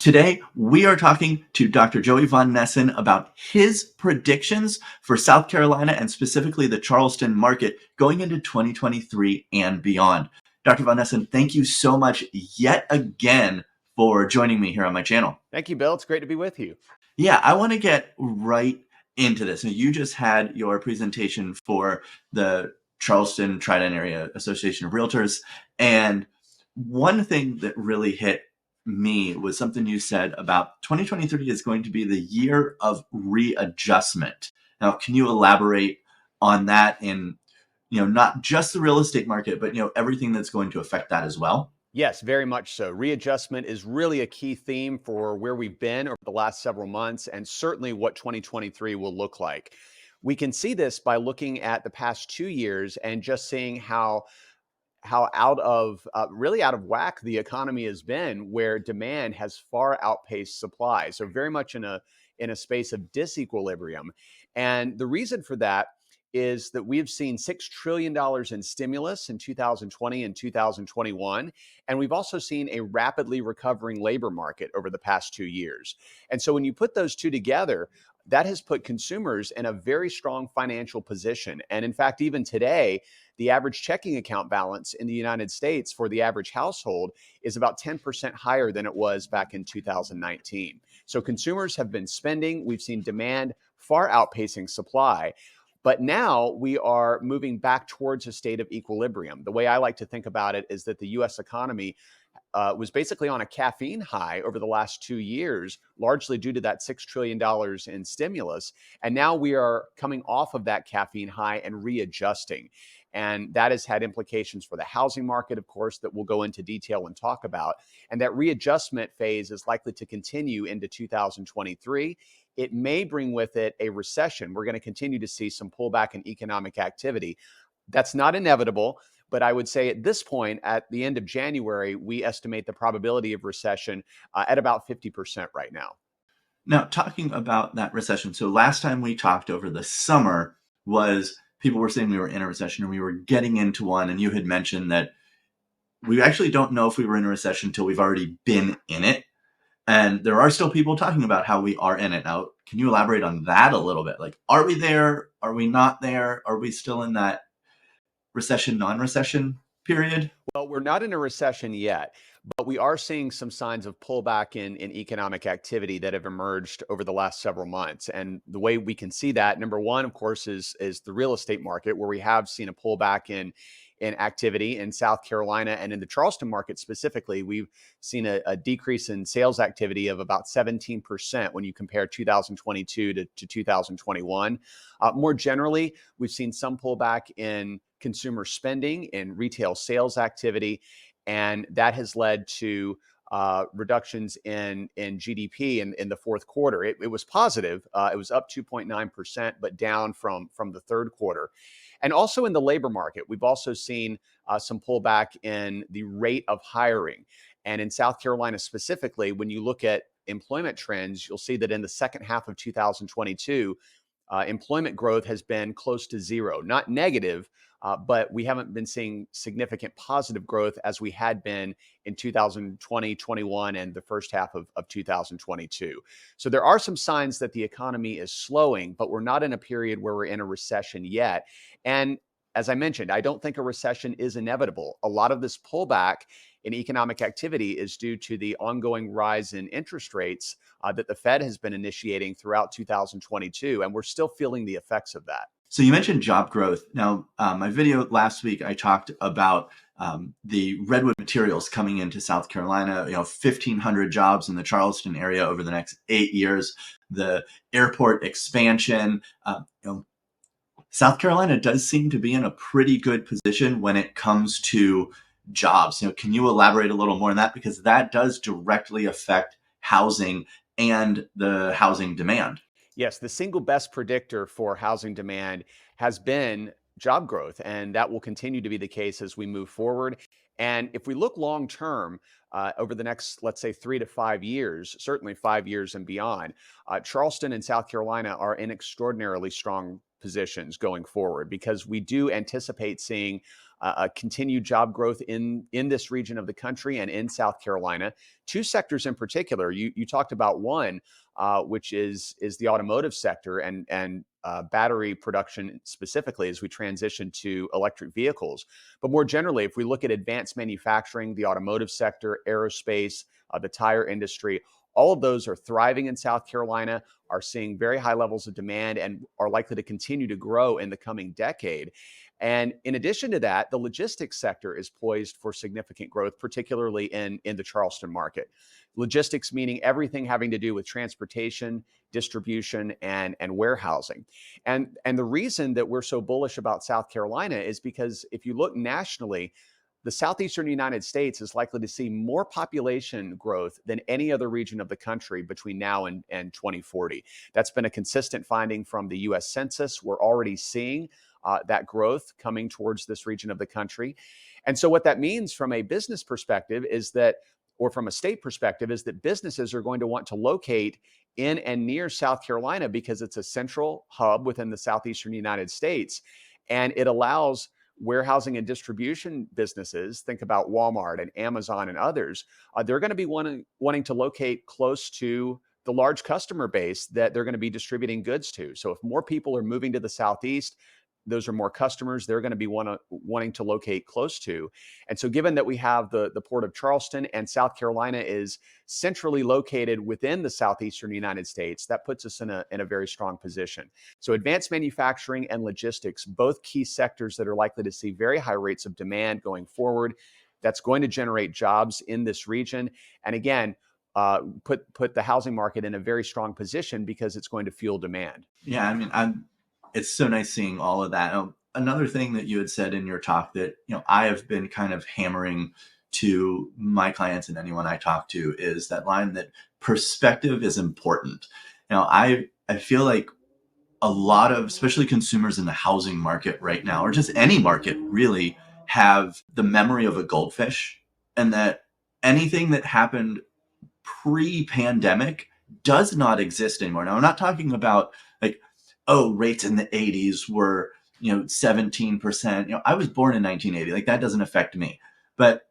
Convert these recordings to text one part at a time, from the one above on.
Today, we are talking to Dr. Joey Von Nessen about his predictions for South Carolina and specifically the Charleston market going into 2023 and beyond. Dr. Von Nessen, thank you so much yet again for joining me here on my channel. Thank you, Bill. It's great to be with you. Yeah, I want to get right into this. Now, you just had your presentation for the Charleston Trident Area Association of Realtors, and one thing that really hit me was something you said about 2023 is going to be the year of readjustment. Now, can you elaborate on that in, not just the real estate market, but, everything that's going to affect that as well? Yes, very much so. Readjustment is really a key theme for where we've been over the last several months and certainly what 2023 will look like. We can see this by looking at the past 2 years and just seeing how really out of whack the economy has been, where demand has far outpaced supply. So very much in a space of disequilibrium. And the reason for that is that we've seen $6 trillion in stimulus in 2020 and 2021. And we've also seen a rapidly recovering labor market over the past 2 years. And so when you put those two together, that has put consumers in a very strong financial position. And in fact, even today, the average checking account balance in the United States for the average household is about 10% higher than it was back in 2019. So consumers have been spending. We've seen demand far outpacing supply. But now we are moving back towards a state of equilibrium. The way I like to think about it is that the US economy was basically on a caffeine high over the last 2 years, largely due to that $6 trillion in stimulus. And now we are coming off of that caffeine high and readjusting. And that has had implications for the housing market, of course, that we'll go into detail and talk about. And that readjustment phase is likely to continue into 2023. It may bring with it a recession. We're going to continue to see some pullback in economic activity. That's not inevitable, but I would say at this point, at the end of January, we estimate the probability of recession at about 50% right now. Now, talking about that recession, so last time we talked over the summer was people were saying we were in a recession and we were getting into one, and you had mentioned that we actually don't know if we were in a recession until we've already been in it. And there are still people talking about how we are in it. Now, can you elaborate on that a little bit? Like, are we there? Are we not there? Are we still in that recession, non-recession period? Well, we're not in a recession yet, but we are seeing some signs of pullback in economic activity that have emerged over the last several months. And the way we can see that, number one, of course, is the real estate market, where we have seen a pullback in activity in South Carolina and in the Charleston market specifically. We've seen a decrease in sales activity of about 17% when you compare 2022 to 2021. More generally, we've seen some pullback in consumer spending and retail sales activity, and that has led to reductions in GDP in the fourth quarter. It was positive. It was up 2.9%, but down from the third quarter. And also in the labor market, we've also seen some pullback in the rate of hiring. And in South Carolina specifically, when you look at employment trends, you'll see that in the second half of 2022, employment growth has been close to zero, not negative, but we haven't been seeing significant positive growth as we had been in 2020, 21, and the first half of 2022. So there are some signs that the economy is slowing, but we're not in a period where we're in a recession yet. And as I mentioned, I don't think a recession is inevitable. A lot of this pullback in economic activity is due to the ongoing rise in interest rates that the Fed has been initiating throughout 2022, and we're still feeling the effects of that. So you mentioned job growth. Now, my video last week, I talked about the redwood materials coming into South Carolina, 1,500 jobs in the Charleston area over the next 8 years, the airport expansion. South Carolina does seem to be in a pretty good position when it comes to jobs. Can you elaborate a little more on that? Because that does directly affect housing and the housing demand. Yes, the single best predictor for housing demand has been job growth, and that will continue to be the case as we move forward. And if we look long term, over the next, let's say, 3 to 5 years, certainly 5 years and beyond, Charleston and South Carolina are in extraordinarily strong positions going forward, because we do anticipate seeing continued job growth in this region of the country and in South Carolina. Two sectors in particular, you talked about one, which is the automotive sector and battery production specifically as we transition to electric vehicles. But more generally, if we look at advanced manufacturing, the automotive sector, aerospace, the tire industry, all of those are thriving in South Carolina, are seeing very high levels of demand, and are likely to continue to grow in the coming decade. And in addition to that, the logistics sector is poised for significant growth, particularly in the Charleston market. Logistics meaning everything having to do with transportation, distribution, and warehousing. And the reason that we're so bullish about South Carolina is because if you look nationally, the southeastern United States is likely to see more population growth than any other region of the country between now and 2040. That's been a consistent finding from the US Census. We're already seeing that growth coming towards this region of the country. And so what that means from a business perspective is that, or from a state perspective, is that businesses are going to want to locate in and near South Carolina because it's a central hub within the southeastern United States. And it allows warehousing and distribution businesses, think about Walmart and Amazon and others, they're going to be wanting to locate close to the large customer base that they're going to be distributing goods to. So if more people are moving to the Southeast, those are more customers they're going to be wanting to locate close to. And so given that we have the Port of Charleston and South Carolina is centrally located within the southeastern United States, that puts us in a very strong position. So advanced manufacturing and logistics, both key sectors that are likely to see very high rates of demand going forward. That's going to generate jobs in this region. And again, put the housing market in a very strong position because it's going to fuel demand. Yeah, I mean, it's so nice seeing all of that. Another thing that you had said in your talk that, I have been kind of hammering to my clients and anyone I talk to is that line that perspective is important. I feel like a lot of, especially consumers in the housing market right now, or just any market really, have the memory of a goldfish, and that anything that happened pre-pandemic does not exist anymore. Now, I'm not talking about like, rates in the 80s were, 17%. I was born in 1980. Like, that doesn't affect me. But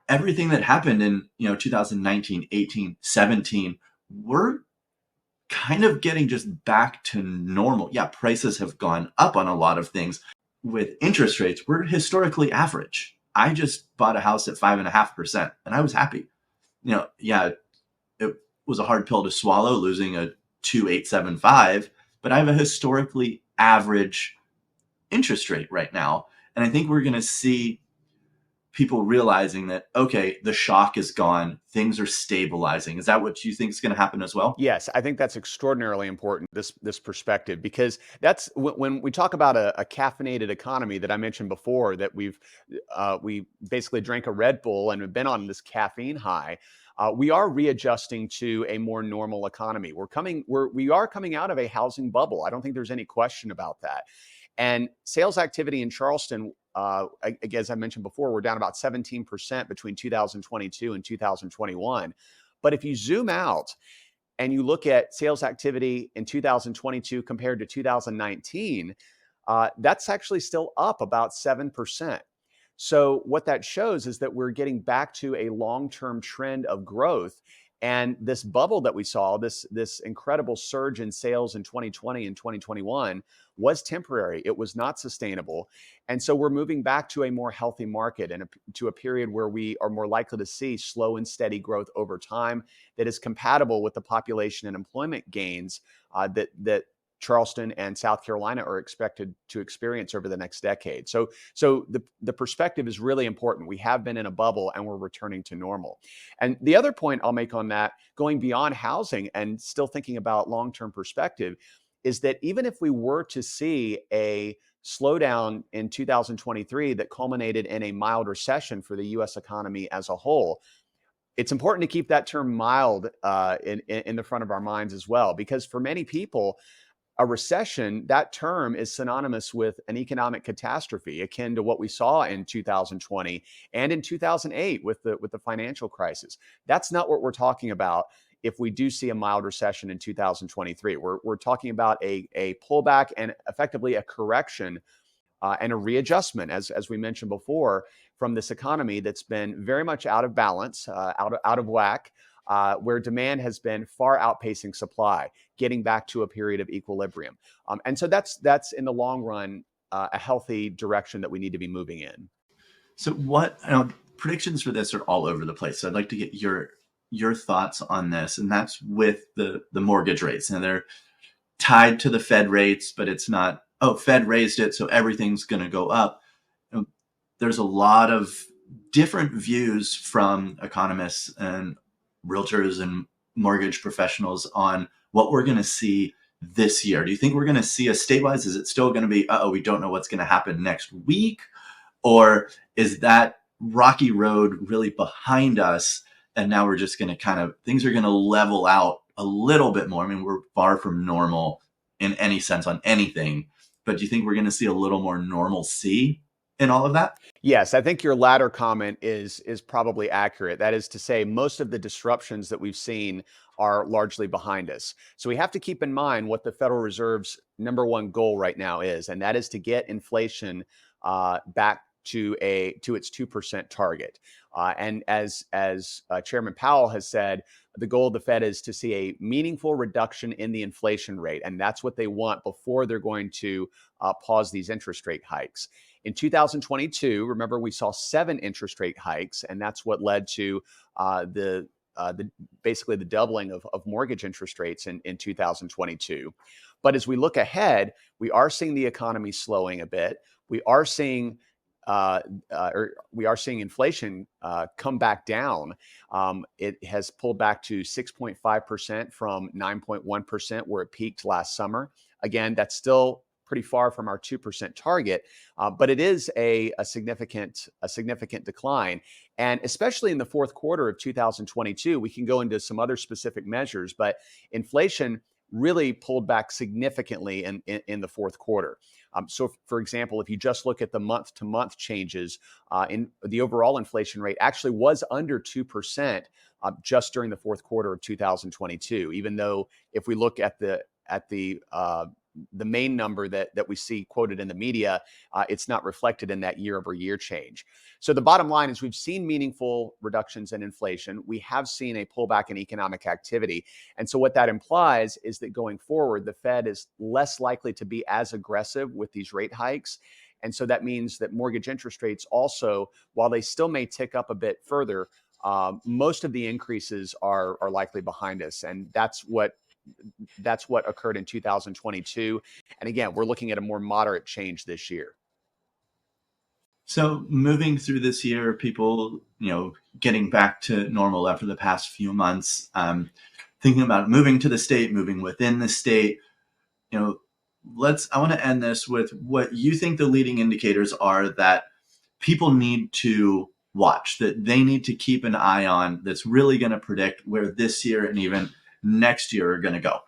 everything that happened in, 2019, 18, 17, we're kind of getting just back to normal. Yeah, prices have gone up on a lot of things. With interest rates, we're historically average. I just bought a house at 5.5%, and I was happy. Yeah, it was a hard pill to swallow, losing a 2.875, but I have a historically average interest rate right now. And I think we're going to see people realizing that, okay, the shock is gone. Things are stabilizing. Is that what you think is going to happen as well? Yes, I think that's extraordinarily important, this perspective, because that's when we talk about a caffeinated economy that I mentioned before, that we basically drank a Red Bull and have been on this caffeine high. We are readjusting to a more normal economy. We are coming out of a housing bubble. I don't think there's any question about that. And sales activity in Charleston, as I mentioned before, we're down about 17% between 2022 and 2021. But if you zoom out and you look at sales activity in 2022 compared to 2019, that's actually still up about 7%. So what that shows is that we're getting back to a long-term trend of growth. And this bubble that we saw, this incredible surge in sales in 2020 and 2021 was temporary. It was not sustainable. And so we're moving back to a more healthy market and to a period where we are more likely to see slow and steady growth over time that is compatible with the population and employment gains that Charleston and South Carolina are expected to experience over the next decade. So the perspective is really important. We have been in a bubble and we're returning to normal. And the other point I'll make on that, going beyond housing and still thinking about long-term perspective, is that even if we were to see a slowdown in 2023 that culminated in a mild recession for the US economy as a whole, it's important to keep that term mild in the front of our minds as well, because for many people, a recession, that term is synonymous with an economic catastrophe akin to what we saw in 2020 and in 2008 with the financial crisis. That's not what we're talking about if we do see a mild recession in 2023. We're talking about a pullback and effectively a correction and a readjustment, as we mentioned before, from this economy that's been very much out of balance, out of whack, where demand has been far outpacing supply, getting back to a period of equilibrium. And so that's in the long run a healthy direction that we need to be moving in. So predictions for this are all over the place. So I'd like to get your thoughts on this, and that's with the mortgage rates. And they're tied to the Fed rates, but it's not, oh, Fed raised it, so everything's going to go up. There's a lot of different views from economists and realtors and mortgage professionals on what we're going to see this year. Do you think we're going to see a stabilize? Is it still going to be, we don't know what's going to happen next week? Or is that rocky road really behind us? And now we're just going to things are going to level out a little bit more. I mean, we're far from normal in any sense on anything, but do you think we're going to see a little more normalcy in all of that? Yes, I think your latter comment is probably accurate. That is to say, most of the disruptions that we've seen are largely behind us. So we have to keep in mind what the Federal Reserve's number one goal right now is, and that is to get inflation back to its 2% target. And as Chairman Powell has said, the goal of the Fed is to see a meaningful reduction in the inflation rate, and that's what they want before they're going to pause these interest rate hikes. In 2022, remember, we saw 7 interest rate hikes, and that's what led to basically the doubling of mortgage interest rates in 2022. But as we look ahead, we are seeing the economy slowing a bit. We are seeing inflation come back down. It has pulled back to 6.5% from 9.1% where it peaked last summer. Again, that's still pretty far from our 2% target, but it is a significant decline. And especially in the fourth quarter of 2022, we can go into some other specific measures, but inflation really pulled back significantly in the fourth quarter. So, for example, if you just look at the month-to-month changes, in the overall inflation rate actually was under 2% just during the fourth quarter of 2022. Even though if we look at the main number that we see quoted in the media, it's not reflected in that year-over-year change. So the bottom line is we've seen meaningful reductions in inflation. We have seen a pullback in economic activity. And so what that implies is that going forward, the Fed is less likely to be as aggressive with these rate hikes. And so that means that mortgage interest rates also, while they still may tick up a bit further, most of the increases are likely behind us. And that's what occurred in 2022. And again, we're looking at a more moderate change this year. So moving through this year, people, getting back to normal after the past few months, thinking about moving to the state, moving within the state, I want to end this with what you think the leading indicators are that people need to watch, that they need to keep an eye on, that's really going to predict where this year and even next year are going to go.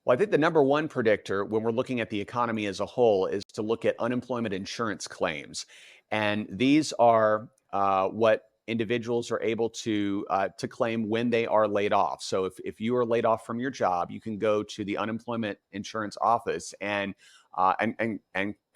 Well, I think the number one predictor when we're looking at the economy as a whole is to look at unemployment insurance claims. And these are what individuals are able to claim when they are laid off. So if you are laid off from your job, you can go to the unemployment insurance office and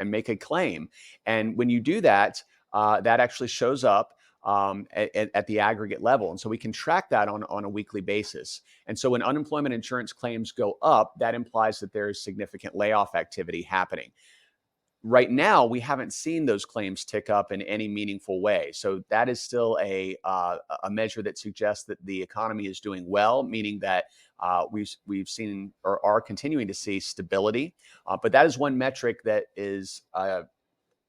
make a claim. And when you do that, that actually shows up at the aggregate level. And so we can track that on a weekly basis. And so when unemployment insurance claims go up, that implies that there is significant layoff activity happening. Right now, we haven't seen those claims tick up in any meaningful way. So that is still a measure that suggests that the economy is doing well, meaning that we've seen or are continuing to see stability. But that is one metric that is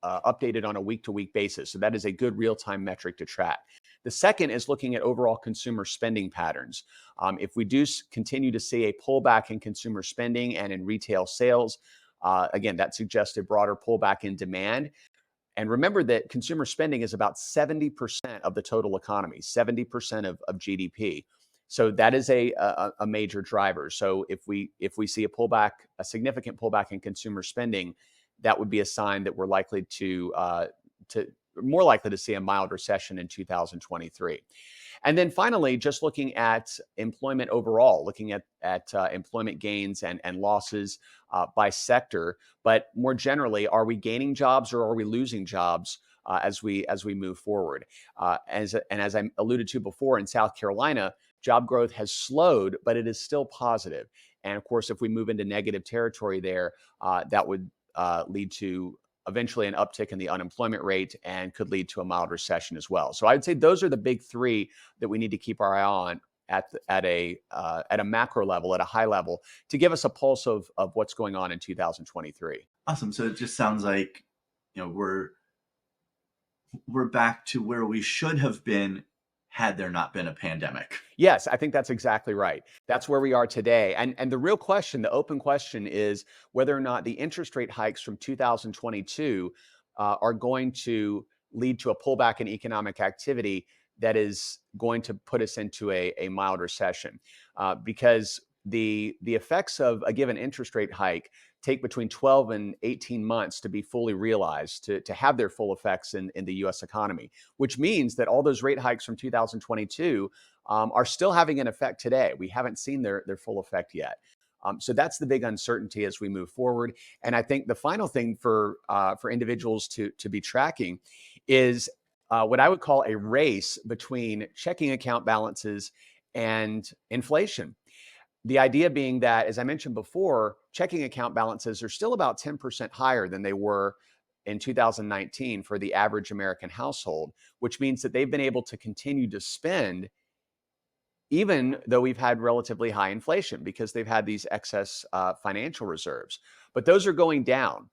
updated on a week-to-week basis. So that is a good real-time metric to track. The second is looking at overall consumer spending patterns. If we do continue to see a pullback in consumer spending and in retail sales, again, that suggests a broader pullback in demand. And remember that consumer spending is about 70% of the total economy, 70% of GDP. So that is a major driver. So if we see a significant pullback in consumer spending, that would be a sign that we're more likely to see a mild recession in 2023. And then finally, just looking at employment overall, looking at employment gains and losses by sector, but more generally, are we gaining jobs or are we losing jobs as we move forward? As I alluded to before, in South Carolina, job growth has slowed, but it is still positive. And of course, if we move into negative territory there, that would lead to eventually an uptick in the unemployment rate and could lead to a mild recession as well. So I'd say those are the big three that we need to keep our eye on at a macro level, at a high level, to give us a pulse of what's going on in 2023. Awesome. So it just sounds like, we're back to where we should have been had there not been a pandemic. Yes, I think that's exactly right. That's where we are today. And the real question, the open question, is whether or not the interest rate hikes from 2022 are going to lead to a pullback in economic activity that is going to put us into a mild recession. Because the effects of a given interest rate hike take between 12 and 18 months to be fully realized, to have their full effects in the US economy, which means that all those rate hikes from 2022 are still having an effect today. We haven't seen their full effect yet. So that's the big uncertainty as we move forward. And I think the final thing for individuals to be tracking is what I would call a race between checking account balances and inflation. The idea being that, as I mentioned before, checking account balances are still about 10% higher than they were in 2019 for the average American household, which means that they've been able to continue to spend even though we've had relatively high inflation because they've had these excess financial reserves. But those are going down.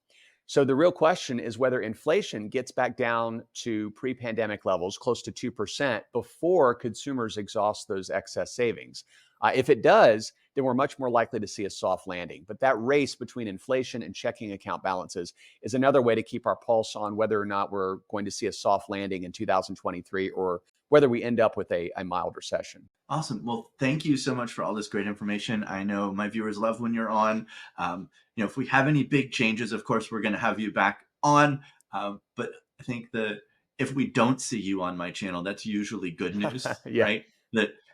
So the real question is whether inflation gets back down to pre-pandemic levels, close to 2%, before consumers exhaust those excess savings. If it does, then we're much more likely to see a soft landing. But that race between inflation and checking account balances is another way to keep our pulse on whether or not we're going to see a soft landing in 2023 or whether we end up with a mild recession. Awesome. Well, thank you so much for all this great information. I know my viewers love when you're on. If we have any big changes, of course, we're going to have you back on. But I think if we don't see you on my channel, that's usually good news, Yeah. right?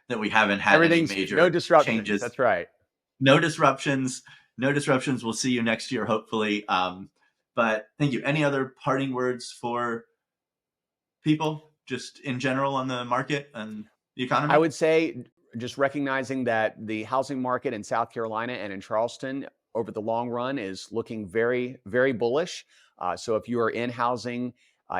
That we haven't had any major no disruptions. changes. That's right. No disruptions. No disruptions. We'll see you next year, hopefully. But thank you. Any other parting words for people just in general on the market and the economy? I would say just recognizing that the housing market in South Carolina and in Charleston over the long run is looking very, very bullish. So if you are in housing,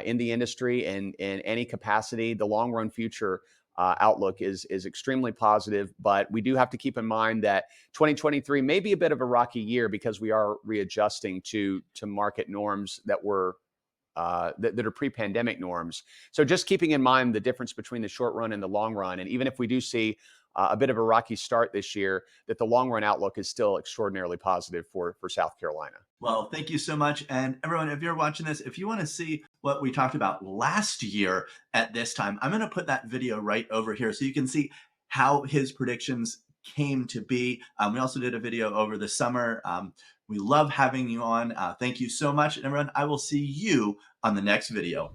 in the industry, in any capacity, the long run future outlook is extremely positive. But we do have to keep in mind that 2023 may be a bit of a rocky year because we are readjusting to market norms that were that are pre-pandemic norms. So just keeping in mind the difference between the short run and the long run. And even if we do see a bit of a rocky start this year, that the long run outlook is still extraordinarily positive for South Carolina. Well, thank you so much. And everyone, if you're watching this, if you want to see what we talked about last year at this time, I'm going to put that video right over here so you can see how his predictions came to be. We also did a video over the summer. We love having you on. Thank you so much. And everyone, I will see you on the next video.